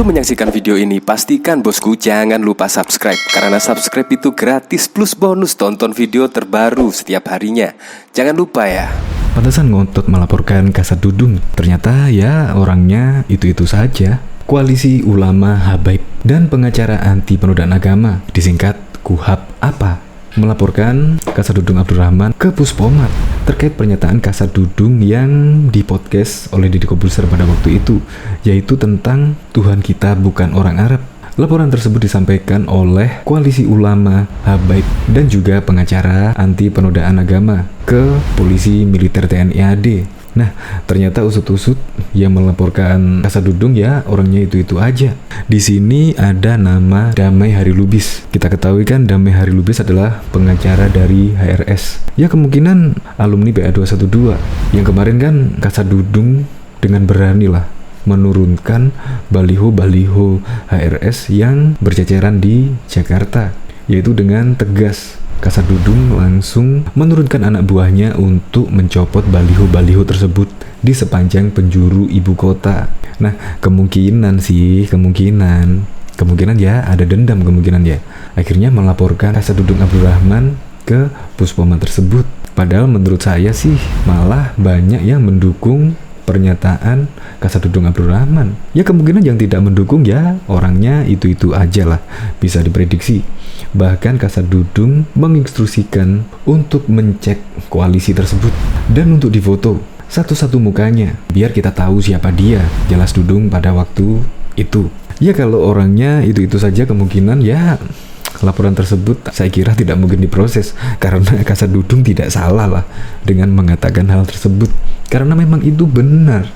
Sebelum menyaksikan video ini, pastikan bosku jangan lupa subscribe. Karena subscribe itu gratis plus bonus tonton video terbaru setiap harinya. Jangan lupa ya. Pantesan ngotot melaporkan Kasat Dudung. Ternyata ya orangnya itu-itu saja. Koalisi Ulama Habaib dan pengacara anti penodaan agama, disingkat KUHAP apa, melaporkan Kasat Dudung Abdurrahman ke Puspomat terkait pernyataan Kasat Dudung yang dipodcast oleh Deddy Corbuzier pada waktu itu, yaitu tentang Tuhan kita bukan orang Arab. Laporan tersebut disampaikan oleh Koalisi Ulama Habaib dan juga pengacara anti penodaan agama ke Polisi Militer TNI AD. Nah, ternyata usut-usut yang melaporkan Kasat Dudung ya orangnya itu-itu aja. Di sini ada nama Damai Hari Lubis. Kita ketahui kan Damai Hari Lubis adalah pengacara dari HRS. Ya kemungkinan alumni BA212. Yang kemarin kan Kasat Dudung dengan berani lah menurunkan baliho-baliho HRS yang berceceran di Jakarta, yaitu dengan tegas. Kasat Dudung langsung menurunkan anak buahnya untuk mencopot baliho-baliho tersebut di sepanjang penjuru ibu kota. Nah, kemungkinan ya ada dendam kemungkinan ya. Akhirnya melaporkan Kasat Dudung Abdurrahman ke Puspomat tersebut. Padahal menurut saya sih malah banyak yang mendukung pernyataan Kasat Dudung Abdurrahman. Ya kemungkinan yang tidak mendukung ya orangnya itu-itu aja lah, bisa diprediksi. Bahkan Kasat Dudung menginstruksikan untuk mencek koalisi tersebut dan untuk difoto satu-satu mukanya biar kita tahu siapa dia, jelas Dudung pada waktu itu. Ya kalau orangnya itu-itu saja kemungkinan ya laporan tersebut saya kira tidak mungkin diproses karena Kasat Dudung tidak salah lah dengan mengatakan hal tersebut karena memang itu benar.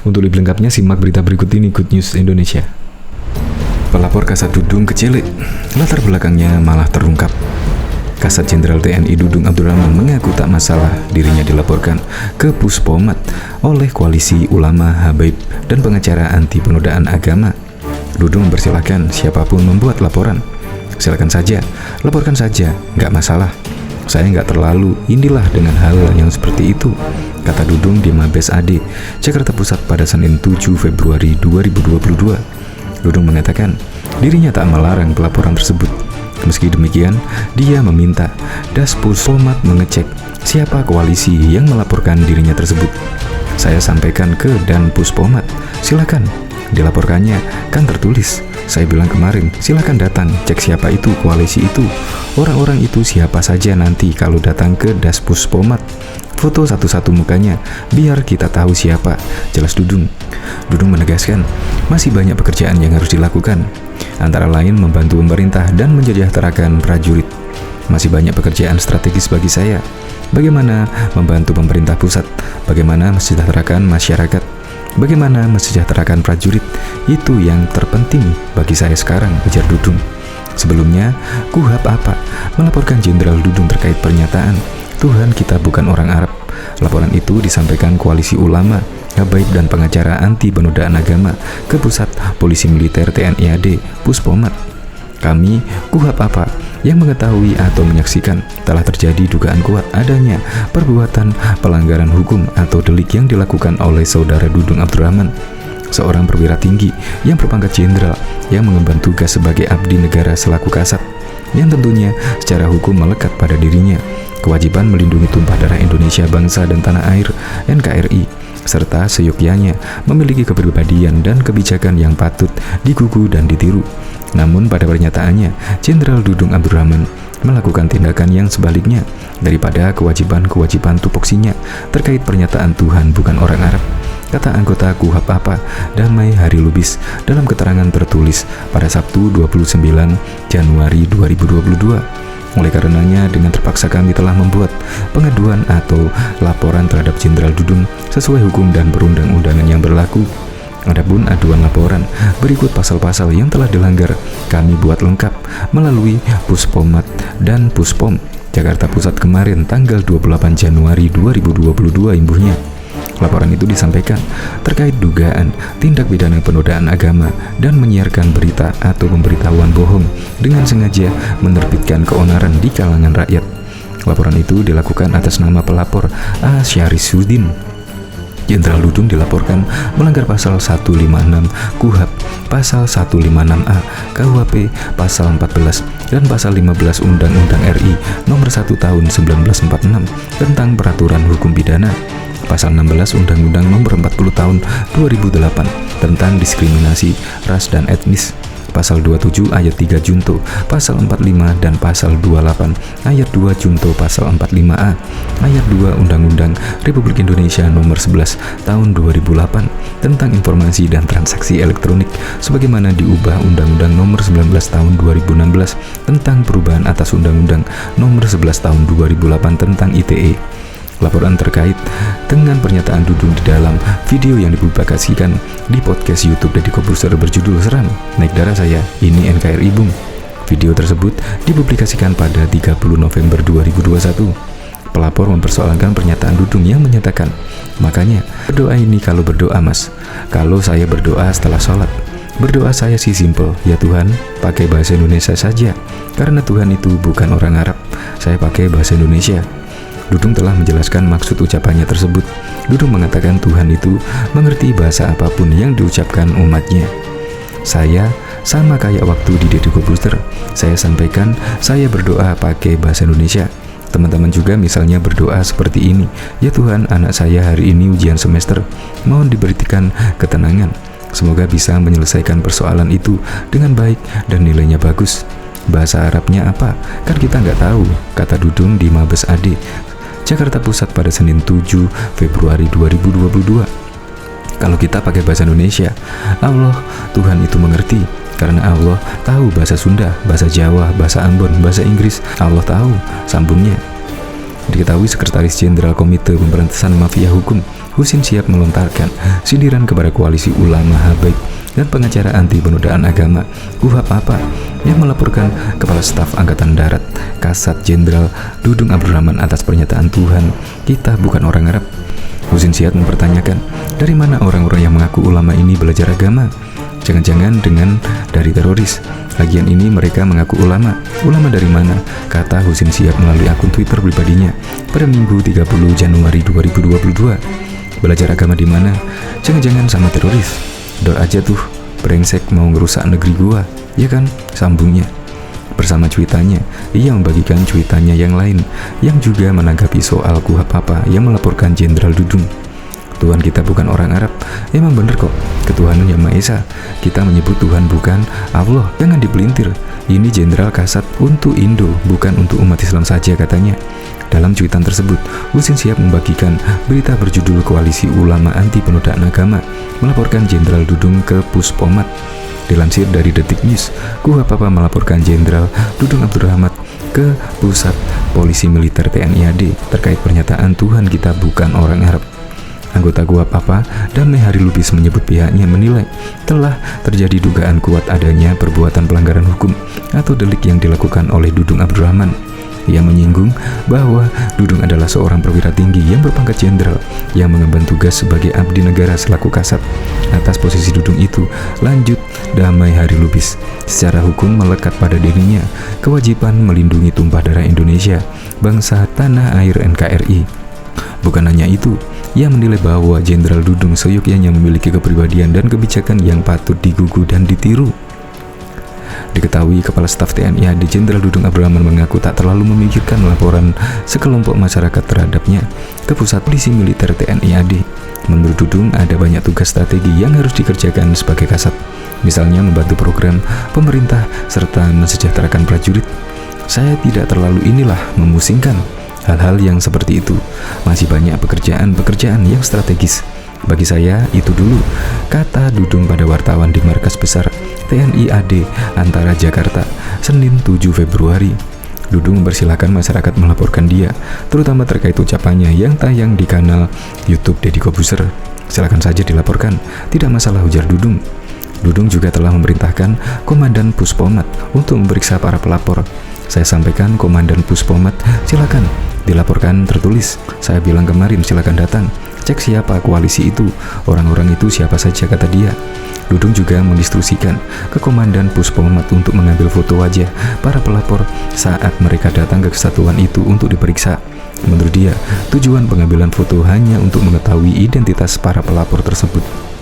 Untuk lebih lengkapnya simak berita berikut ini, Good News Indonesia. Pelapor Kasat Dudung kecilek, latar belakangnya malah terungkap. Kasat Jenderal TNI Dudung Abdurrahman mengaku tak masalah dirinya dilaporkan ke Puspomat oleh Koalisi Ulama Habaib dan pengacara anti penodaan agama. Dudung mempersilahkan siapapun membuat laporan. Silakan saja, laporkan saja, nggak masalah. Saya nggak terlalu inilah dengan hal yang seperti itu, kata Dudung di Mabes AD, Jakarta Pusat pada Senin 7 Februari 2022. Dudung mengatakan dirinya tak melarang pelaporan tersebut. Meski demikian, dia meminta Puspomat mengecek siapa koalisi yang melaporkan dirinya tersebut. Saya sampaikan ke Puspomat, silakan dilaporkannya, kan tertulis. Saya bilang kemarin, silakan datang, cek siapa itu koalisi itu. Orang-orang itu siapa saja nanti kalau datang ke Puspomat. Foto satu-satu mukanya, biar kita tahu siapa, jelas Dudung. Dudung menegaskan, masih banyak pekerjaan yang harus dilakukan, antara lain membantu pemerintah dan mensejahterakan prajurit. Masih banyak pekerjaan strategis bagi saya. Bagaimana membantu pemerintah pusat, bagaimana mensejahterakan masyarakat, bagaimana mensejahterakan prajurit, itu yang terpenting bagi saya sekarang, ujar Dudung. Sebelumnya, KUHAP apa melaporkan Jenderal Dudung terkait pernyataan Tuhan kita bukan orang Arab. Laporan itu disampaikan Koalisi Ulama Habaib dan pengacara anti penodaan agama ke Pusat Polisi Militer TNI AD Puspomat. Kami KUHAP apa yang mengetahui atau menyaksikan telah terjadi dugaan kuat adanya perbuatan pelanggaran hukum atau delik yang dilakukan oleh saudara Dudung Abdurrahman, seorang perwira tinggi yang berpangkat jenderal yang mengemban tugas sebagai abdi negara selaku kasat, yang tentunya secara hukum melekat pada dirinya kewajiban melindungi tumpah darah Indonesia bangsa dan tanah air NKRI, serta seyogyanya memiliki kepribadian dan kebijakan yang patut digugu dan ditiru. Namun pada pernyataannya, Jenderal Dudung Abdurrahman melakukan tindakan yang sebaliknya daripada kewajiban-kewajiban tupoksinya terkait pernyataan Tuhan bukan orang Arab, kata anggota KUHAP apa Damai Hari Lubis dalam keterangan tertulis pada Sabtu 29 Januari 2022. Oleh karenanya, dengan terpaksa kami telah membuat pengaduan atau laporan terhadap Jenderal Dudung sesuai hukum dan perundang-undangan yang berlaku. Adapun aduan laporan berikut pasal-pasal yang telah dilanggar kami buat lengkap melalui Puspomat dan Puspom Jakarta Pusat kemarin tanggal 28 Januari 2022 imbuhnya. Laporan itu disampaikan terkait dugaan tindak pidana penodaan agama dan menyiarkan berita atau pemberitahuan bohong dengan sengaja menerbitkan keonaran di kalangan rakyat. Laporan itu dilakukan atas nama pelapor A. Syarisuddin. Jenderal Dudung dilaporkan melanggar pasal 156 KUHP, pasal 156A KUHP, pasal 14 dan pasal 15 Undang-Undang RI Nomor 1 Tahun 1946 tentang Peraturan Hukum Pidana, pasal 16 Undang-Undang Nomor 40 Tahun 2008 tentang Diskriminasi Ras dan Etnis, pasal 27 ayat 3 Junto pasal 45 dan pasal 28 ayat 2 Junto pasal 45A ayat 2 Undang-Undang Republik Indonesia Nomor 11 Tahun 2008 tentang Informasi dan Transaksi Elektronik sebagaimana diubah Undang-Undang Nomor 19 Tahun 2016 tentang perubahan atas Undang-Undang Nomor 11 Tahun 2008 tentang ITE. Laporan terkait dengan pernyataan Dudung di dalam video yang dipublikasikan di podcast YouTube Deddy Corbuzier berjudul Seram Naik Darah Saya, Ini NKRI Bung. Video tersebut dipublikasikan pada 30 November 2021. Pelapor mempersoalkan pernyataan Dudung yang menyatakan, makanya berdoa ini kalau berdoa mas, kalau saya berdoa setelah sholat. Berdoa saya sih simple, ya Tuhan, pakai bahasa Indonesia saja, karena Tuhan itu bukan orang Arab, saya pakai bahasa Indonesia. Dudung telah menjelaskan maksud ucapannya tersebut. Dudung mengatakan Tuhan itu mengerti bahasa apapun yang diucapkan umatnya. Saya sama kayak waktu di Deddy Corbuzier, saya sampaikan saya berdoa pakai bahasa Indonesia. Teman-teman juga misalnya berdoa seperti ini, ya Tuhan, anak saya hari ini ujian semester, mohon diberikan ketenangan, semoga bisa menyelesaikan persoalan itu dengan baik dan nilainya bagus. Bahasa Arabnya apa? Kan kita nggak tahu, kata Dudung di Mabes AD Jakarta Pusat pada Senin 7 Februari 2022. Kalau kita pakai bahasa Indonesia, Allah, Tuhan itu mengerti, karena Allah tahu bahasa Sunda, bahasa Jawa, bahasa Ambon, bahasa Inggris, Allah tahu, sambungnya. Diketahui Sekretaris Jenderal Komite Pemberantasan Mafia Hukum Husin Siap melontarkan sindiran kepada koalisi ulama Habaib dan pengacara anti penodaan agama KUHP apa yang melaporkan Kepala Staf Angkatan Darat Kasat Jenderal Dudung Abdurrahman atas pernyataan Tuhan kita bukan orang Arab. Husin Siap mempertanyakan, dari mana orang-orang yang mengaku ulama ini belajar agama? Jangan-jangan dengan dari teroris. Lagian ini mereka mengaku ulama. Ulama dari mana? Kata Husin Siap melalui akun Twitter pribadinya pada Minggu 30 Januari 2022. Belajar agama di mana? Jangan-jangan sama teroris. Dor aja tuh, brengsek mau ngerusak negeri gua, ya kan? Sambungnya. Bersama cuitannya, ia membagikan cuitannya yang lain yang juga menanggapi soal KUHP apa yang melaporkan Jenderal Dudung. Tuhan kita bukan orang Arab. Emang bener kok, ketuhanan yang Maha Esa. Kita menyebut Tuhan bukan Allah. Jangan dipelintir. Ini Jenderal Kasat untuk Indo, bukan untuk umat Islam saja, katanya. Dalam cuitan tersebut, Husin Siap membagikan berita berjudul Koalisi Ulama Anti Penodaan Agama melaporkan Jenderal Dudung ke Puspomat. Dilansir dari Detik News, KUHP apa melaporkan Jenderal Dudung Abdurrahman ke Pusat Polisi Militer TNI AD terkait pernyataan Tuhan kita bukan orang Arab. Anggota KUHP apa, Damai Hari Lubis menyebut pihaknya menilai telah terjadi dugaan kuat adanya perbuatan pelanggaran hukum atau delik yang dilakukan oleh Dudung Abdurrahman. Ia menyinggung bahwa Dudung adalah seorang perwira tinggi yang berpangkat jenderal yang mengemban tugas sebagai abdi negara selaku kasat. Atas posisi Dudung itu, lanjut Damai Hari Lubis, secara hukum melekat pada dirinya kewajiban melindungi tumpah darah Indonesia, bangsa tanah air NKRI. Bukan hanya itu, ia menilai bahwa Jenderal Dudung seyogyanya memiliki kepribadian dan kebijakan yang patut digugu dan ditiru. Diketahui Kepala Staf TNI AD Jenderal Dudung Abdurrahman mengaku tak terlalu memikirkan laporan sekelompok masyarakat terhadapnya ke Pusat Polisi Militer TNI AD. Menurut Dudung, ada banyak tugas strategi yang harus dikerjakan sebagai kasat, misalnya membantu program pemerintah serta mensejahterakan prajurit. Saya tidak terlalu memusingkan hal-hal yang seperti itu. Masih banyak pekerjaan-pekerjaan yang strategis. Bagi saya, itu dulu, kata Dudung pada wartawan di Markas Besar TNI AD Antara Jakarta, Senin 7 Februari. Dudung mempersilahkan masyarakat melaporkan dia, terutama terkait ucapannya yang tayang di kanal YouTube Deddy Corbuzier. Silakan saja dilaporkan, tidak masalah, ujar Dudung. Dudung juga telah memerintahkan Komandan Puspomat untuk memeriksa para pelapor. Saya sampaikan Komandan Puspomat, silakan dilaporkan tertulis. Saya bilang kemarin silakan datang, cek siapa koalisi itu, orang-orang itu siapa saja, kata dia. Dudung juga menginstruksikan ke Komandan Puspomat untuk mengambil foto wajah para pelapor saat mereka datang ke kesatuan itu untuk diperiksa. Menurut dia, tujuan pengambilan foto hanya untuk mengetahui identitas para pelapor tersebut.